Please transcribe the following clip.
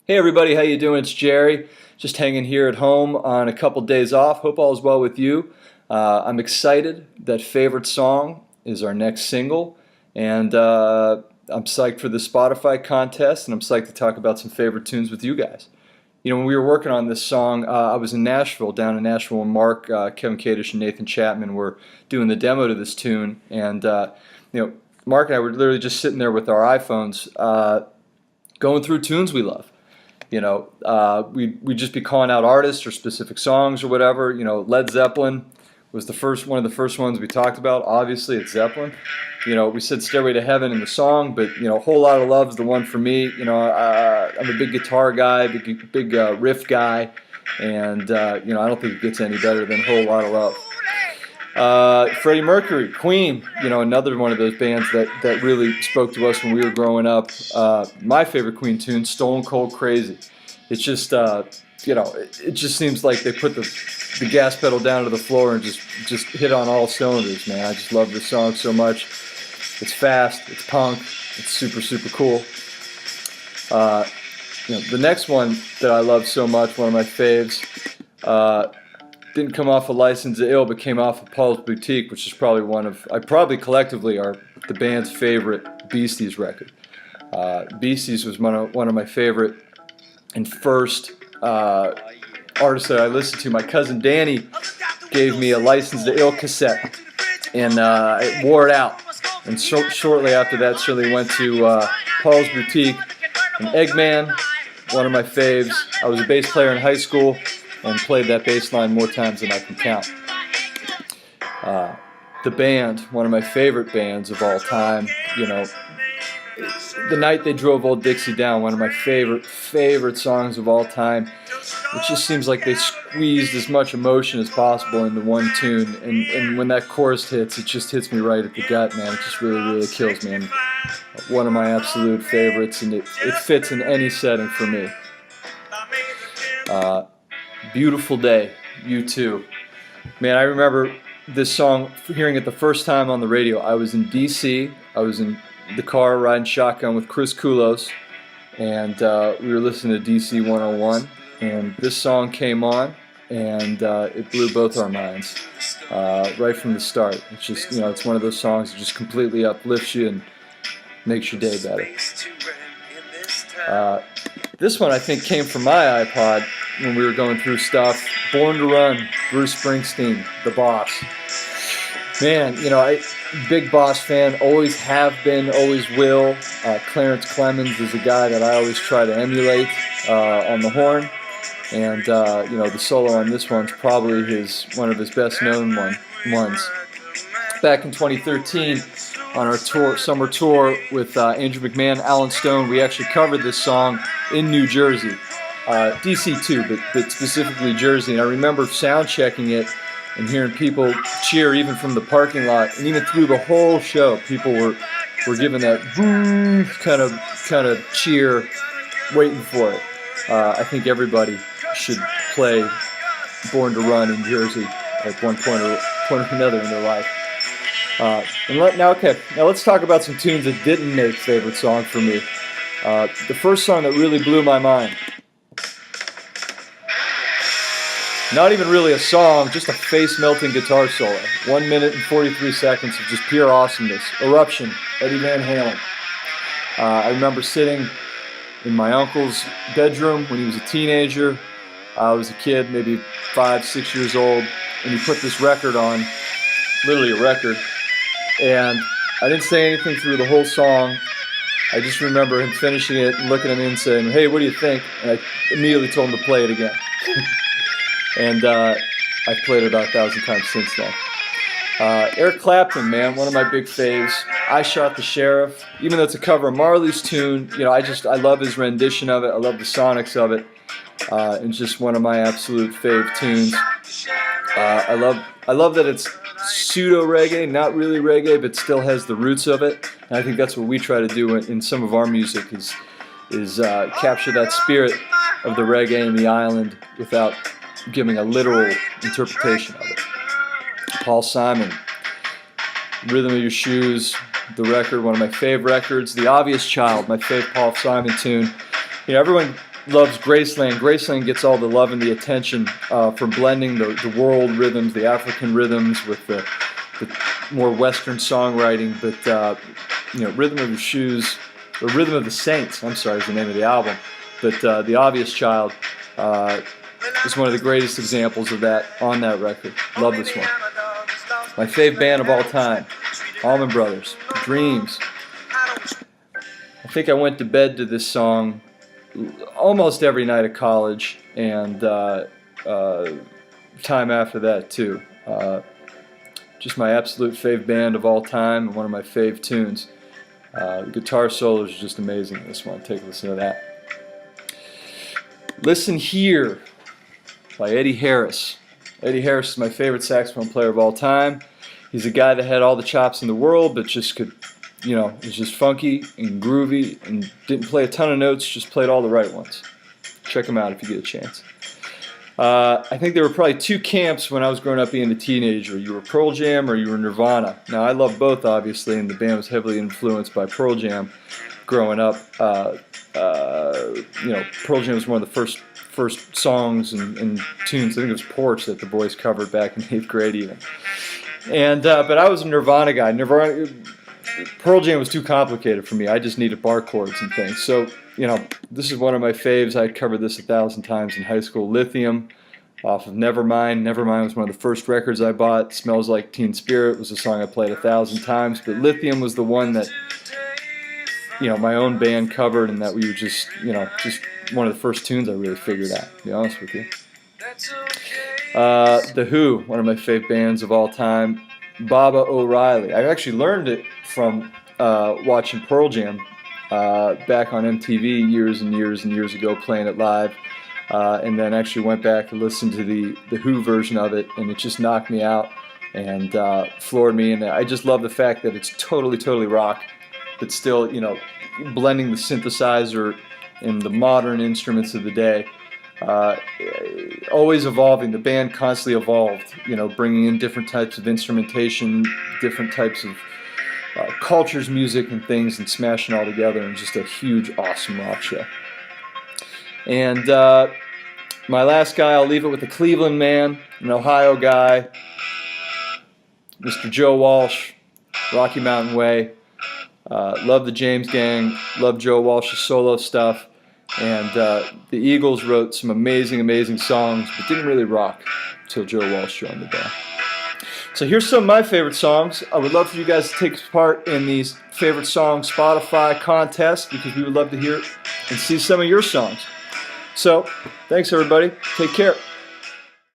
Hey everybody, how you doing? It's Jerry. Just hanging here at home on a couple days off. Hope all is well with you. I'm excited that Favorite Song is our next single, and I'm psyched for the Spotify contest, and I'm psyched to talk about some favorite tunes with you guys. When we were working on this song, I was in Nashville, down in Nashville, and Mark, Kevin Kadish, and Nathan Chapman were doing the demo to this tune, and Mark and I were literally just sitting there with our iPhones, going through tunes we love. We'd just be calling out artists or specific songs or whatever. Led Zeppelin was one of the first ones we talked about. Obviously, it's Zeppelin. We said Stairway to Heaven in the song, but Whole Lotta Love's the one for me. I'm a big guitar guy, big riff guy, and I don't think it gets any better than Whole Lotta Love. Freddie Mercury, Queen, another one of those bands that really spoke to us when we were growing up. My favorite Queen tune, Stone Cold Crazy. It's just, it just seems like they put the gas pedal down to the floor and just hit on all cylinders, man. I just love this song so much. It's fast, it's punk, it's super, super cool. The next one that I love so much, one of my faves, didn't come off of License to Ill, but came off of Paul's Boutique, which is probably collectively are the band's favorite Beasties record. Beasties was one of my favorite and first artists that I listened to. My cousin Danny gave me a License to Ill cassette, and it wore it out. And shortly after that, Shirley went to Paul's Boutique, and Eggman, one of my faves. I was a bass player in high school and played that bass line more times than I can count. The band, one of my favorite bands of all time. The Night They Drove Old Dixie Down, one of my favorite songs of all time. It just seems like they squeezed as much emotion as possible into one tune, and when that chorus hits, it just hits me right at the gut, man. It just really, really kills me, and one of my absolute favorites, and it fits in any setting for me. Beautiful Day, U2. Man, I remember this song, hearing it the first time on the radio. I was in D.C., I was in the car riding shotgun with Chris Koulos, and we were listening to DC 101, and this song came on, and it blew both our minds right from the start. It's just, it's one of those songs that just completely uplifts you and makes your day better. This one, I think, came from my iPod when we were going through stuff. Born to Run, Bruce Springsteen, The Boss. Man, big Boss fan, always have been, always will. Clarence Clemens is a guy that I always try to emulate on the horn. And, the solo on this one's probably one of his best known ones. Back in 2013, on our summer tour with Andrew McMahon, Alan Stone, we actually covered this song in New Jersey. DC too, but specifically Jersey. And I remember sound checking it and hearing people cheer even from the parking lot, and even through the whole show, people were giving that boom kind of cheer, waiting for it. I think everybody should play Born to Run in Jersey at one point or another in their life. Now let's talk about some tunes that didn't make favorite song for me. The first song that really blew my mind. Not even really a song, just a face-melting guitar solo. 1 minute and 43 seconds of just pure awesomeness. Eruption, Eddie Van Halen. I remember sitting in my uncle's bedroom when he was a teenager. I was a kid, maybe 5, 6 years old, and he put this record on, literally a record, and I didn't say anything through the whole song. I just remember him finishing it and looking at me and saying, "Hey, what do you think?" And I immediately told him to play it again. And I've played it about 1,000 times since then. Eric Clapton, man, one of my big faves. I Shot the Sheriff. Even though it's a cover of Marley's tune, I love his rendition of it. I love the sonics of it. It's just one of my absolute fave tunes. I love that it's pseudo reggae, not really reggae, but still has the roots of it. And I think that's what we try to do in some of our music is capture that spirit of the reggae and the island without giving a literal interpretation of it. Paul Simon, Rhythm of Your Shoes, the record, one of my fave records. The Obvious Child, my fave Paul Simon tune. Everyone loves Graceland. Graceland gets all the love and the attention for blending the world rhythms, the African rhythms, with the more Western songwriting. But Rhythm of Your Shoes, or Rhythm of the Saints, I'm sorry, is the name of the album. But The Obvious Child is one of the greatest examples of that on that record. Love this one. My fave band of all time, Allman Brothers, Dreams. I think I went to bed to this song almost every night of college, and time after that too. Just my absolute fave band of all time, and one of my fave tunes. The guitar solos are just amazing in this one. Take a listen to that. Listen Here by Eddie Harris. Eddie Harris is my favorite saxophone player of all time. He's a guy that had all the chops in the world, but just could, was just funky and groovy and didn't play a ton of notes, just played all the right ones. Check him out if you get a chance. I think there were probably two camps when I was growing up being a teenager. You were Pearl Jam or you were Nirvana. Now, I love both, obviously, and the band was heavily influenced by Pearl Jam growing up. Pearl Jam was one of the first songs and tunes. I think it was Porch that the boys covered back in 8th grade even. And but I was a Nirvana guy. Pearl Jam was too complicated for me. I just needed bar chords and things. So, this is one of my faves. I covered this 1,000 times in high school. Lithium off of Nevermind. Nevermind was one of the first records I bought. Smells Like Teen Spirit was a song I played 1,000 times. But Lithium was the one that, my own band covered, and that we were just one of the first tunes I really figured out, to be honest with you. The Who, one of my fave bands of all time. Baba O'Reilly. I actually learned it from watching Pearl Jam back on MTV years and years and years ago, playing it live, and then actually went back and listened to the Who version of it, and it just knocked me out and floored me. And I just love the fact that it's totally rock, but still, blending the synthesizer and the modern instruments of the day. Always evolving. The band constantly evolved, bringing in different types of instrumentation, different types of cultures, music, and things, and smashing all together in just a huge, awesome rock show. And my last guy, I'll leave it with a Cleveland man, an Ohio guy, Mr. Joe Walsh, Rocky Mountain Way. Love the James Gang, love Joe Walsh's solo stuff. And the Eagles wrote some amazing songs, but didn't really rock until Joe Walsh joined the band. So here's some of my favorite songs. I would love for you guys to take part in these favorite songs Spotify contests, because we would love to hear and see some of your songs. So, thanks everybody. Take care.